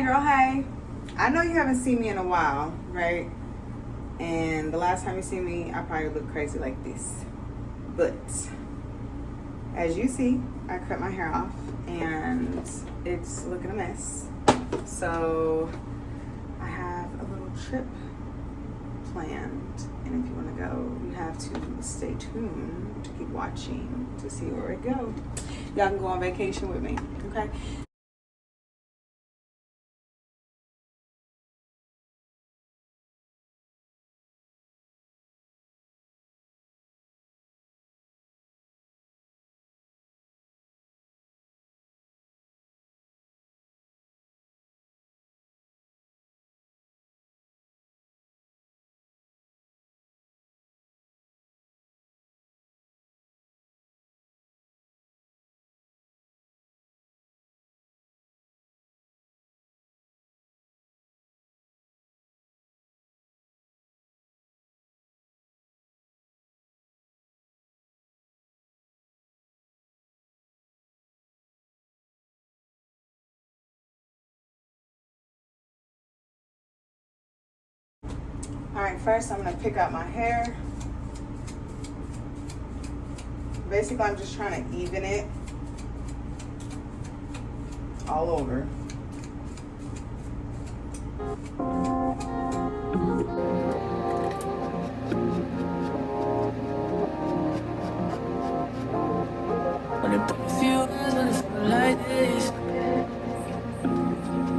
Hi girl, hi. I know you haven't seen me in a while, right? And the last time you see me, I probably look crazy like this. But as you see, I cut my hair off and it's looking a mess. So I have a little trip planned, and if you want to go, you have to stay tuned to keep watching to see where it goes. Y'all can go on vacation with me, okay? All right, first I'm gonna pick out my hair. Basically, I'm just trying to even it all over. When it took a few hours, when it felt like this.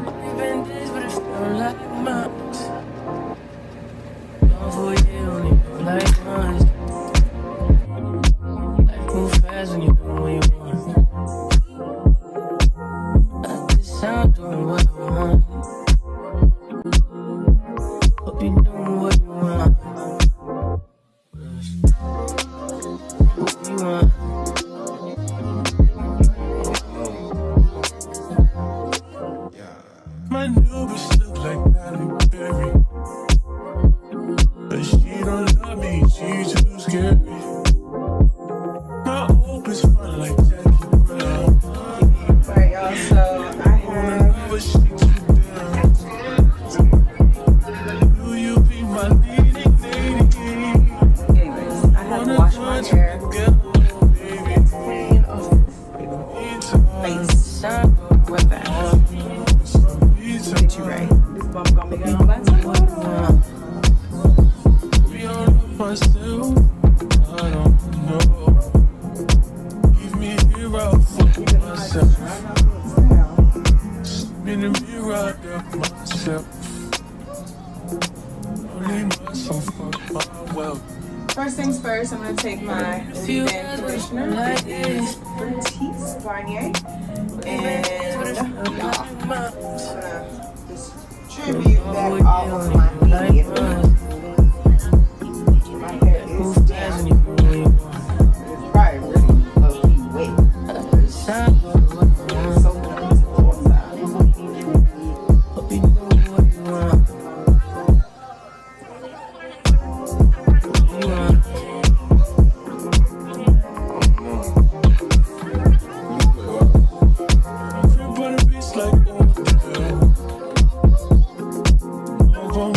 Only been days, but it felt like months. Gone for a year, only felt like months. Life move fast when you do what you want. At this sound, doing what I want. Hope you doing what you want. What you want. My new bitch look like Halle Berry, but she don't love me, she too scary. My old bitch fun like Jackie Brown. Alright, y'all, so I have But she too down. Do you be my leading lady? anyways, I have to wash my hair clean off face with that. Get you right. This bum gonna be gone by tomorrow. We all love myself, I don't know. Leave me here out for myself. In the mirror, I love myself. Only myself, fuck my wealth. First things first, I'm gonna take my leave-in conditioner. This is Fructis Garnier, and I'm gonna distribute that all over my head. My hair is damp. It's probably really low-key wet. It's soaking up to the floor side. Hope you know what you want. You want. Everybody beats like oh,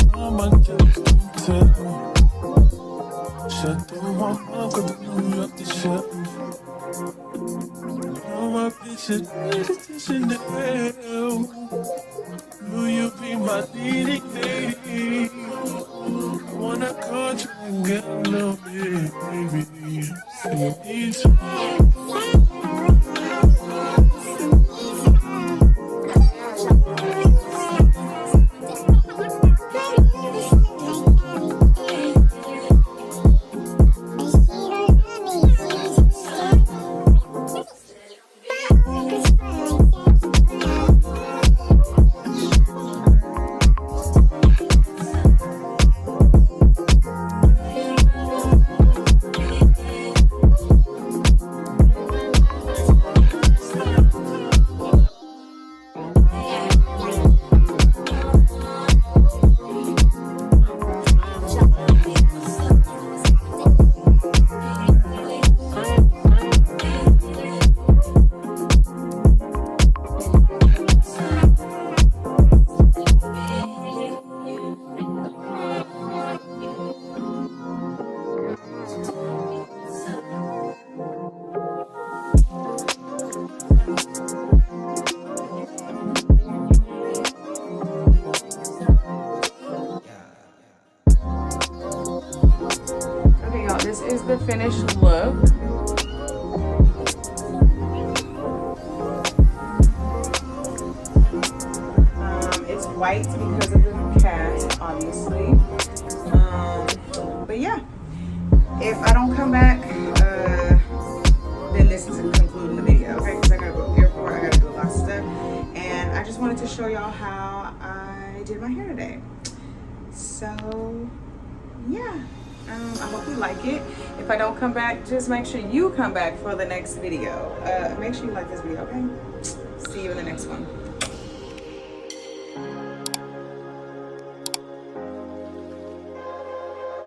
finished look. It's white because of the cast, obviously. But yeah, if I don't come back, then this is concluding the video, okay? Because I gotta go to the airport, I gotta do a lot of stuff. And I just wanted to show y'all how I did my hair today. So, yeah. I hope you like it. If I don't come back, just make sure you come back for the next video. Make sure you like this video, okay? See you in the next one.